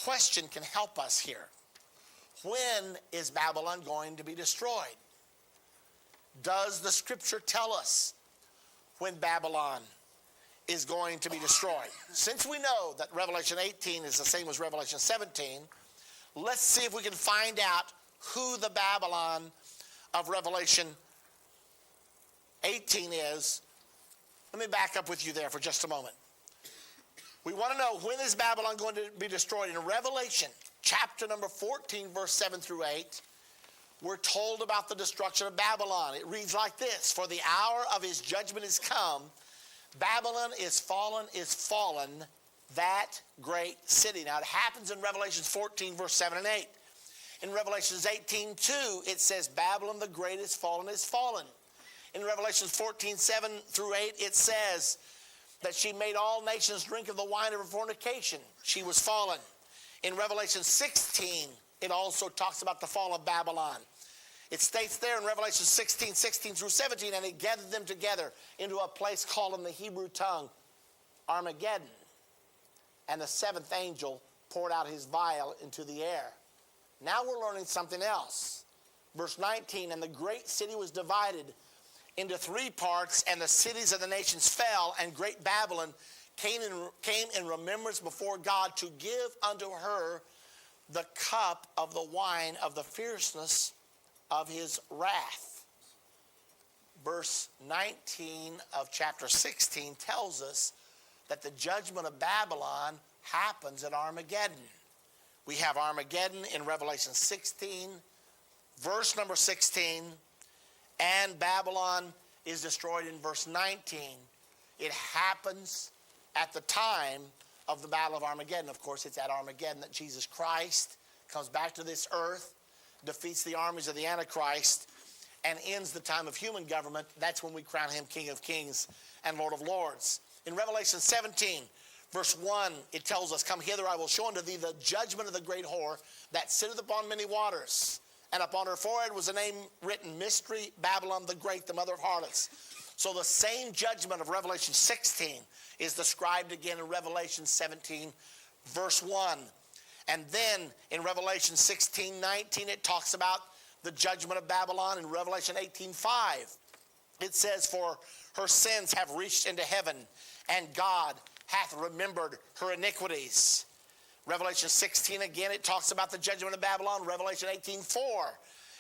question can help us here. When is Babylon going to be destroyed? Does the scripture tell us when Babylon is going to be destroyed? Since we know that Revelation 18 is the same as Revelation 17, let's see if we can find out who the Babylon of Revelation 18 is. Let me back up with you there for just a moment. We want to know, when is Babylon going to be destroyed? In Revelation chapter number 14, verse 7 through 8, we're told about the destruction of Babylon. It reads like this: for the hour of his judgment is come. Babylon is fallen, that great city. Now it happens in Revelation 14, verse 7 and 8. In Revelation 18, 2, it says, Babylon the great is fallen, is fallen. In Revelation 14, 7 through 8, it says that she made all nations drink of the wine of her fornication. She was fallen. In Revelation 16, it also talks about the fall of Babylon. It states there in Revelation 16, 16 through 17, and it gathered them together into a place called in the Hebrew tongue Armageddon. And the seventh angel poured out his vial into the air. Now we're learning something else. Verse 19, and the great city was divided into three parts, and the cities of the nations fell, and great Babylon came in remembrance before God to give unto her the cup of the wine of the fierceness of his wrath. Verse 19 of chapter 16 tells us that the judgment of Babylon happens at Armageddon. We have Armageddon in Revelation 16, verse number 16, and Babylon is destroyed in verse 19. It happens at the time of the Battle of Armageddon. Of course, it's at Armageddon that Jesus Christ comes back to this earth, defeats the armies of the Antichrist, and ends the time of human government. That's when we crown him King of Kings and Lord of Lords. In Revelation 17, verse 1, it tells us, come hither, I will show unto thee the judgment of the great whore that sitteth upon many waters. And upon her forehead was a name written, Mystery, Babylon the Great, the mother of harlots. So the same judgment of Revelation 16 is described again in Revelation 17, verse 1. And then in Revelation 16, 19, it talks about the judgment of Babylon. In Revelation 18, 5, it says, for her sins have reached into heaven, and God hath remembered her iniquities. Revelation 16, again, it talks about the judgment of Babylon. Revelation 18, 4,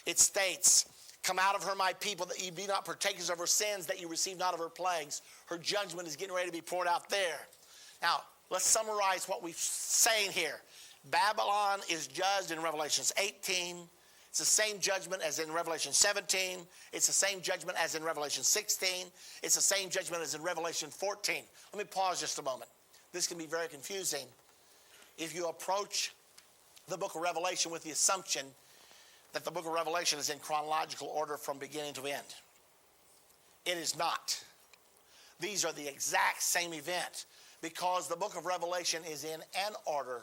it states, come out of her, my people, that ye be not partakers of her sins, that ye receive not of her plagues. Her judgment is getting ready to be poured out there. Now, let's summarize what we're saying here. Babylon is judged in Revelation 18. It's the same judgment as in Revelation 17. It's the same judgment as in Revelation 16. It's the same judgment as in Revelation 14. Let me pause just a moment. This can be very confusing if you approach the book of Revelation with the assumption that the book of Revelation is in chronological order from beginning to end. It is not. These are the exact same event, because the book of Revelation is in an order,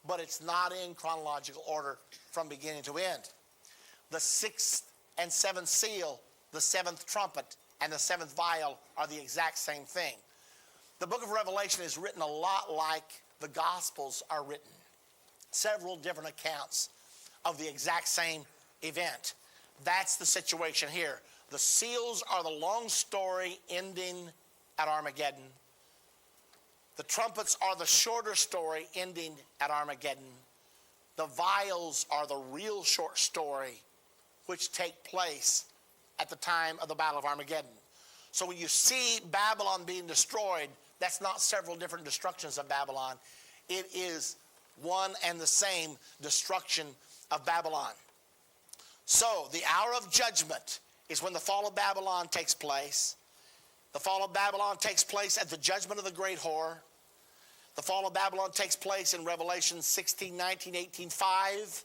but it's not in chronological order from beginning to end. The sixth and seventh seal, the seventh trumpet, and the seventh vial are the exact same thing. The book of Revelation is written a lot like the Gospels are written. Several different accounts of the exact same event. That's the situation here. The seals are the long story ending at Armageddon. The trumpets are the shorter story ending at Armageddon. The vials are the real short story which take place at the time of the Battle of Armageddon. So when you see Babylon being destroyed, that's not several different destructions of Babylon. It is one and the same destruction of Babylon. So the hour of judgment is when the fall of Babylon takes place. The fall of Babylon takes place at the judgment of the great whore. The fall of Babylon takes place in Revelation 16, 19, 18, 5.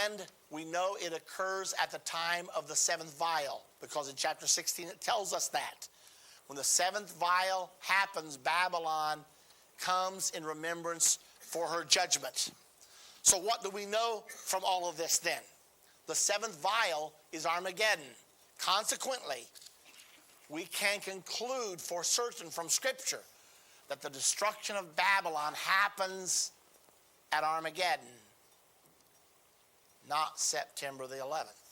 And we know it occurs at the time of the seventh vial, because in chapter 16 it tells us that. When the seventh vial happens, Babylon comes in remembrance for her judgment. So what do we know from all of this then? The seventh vial is Armageddon. Consequently, we can conclude for certain from Scripture that the destruction of Babylon happens at Armageddon, not September the 11th.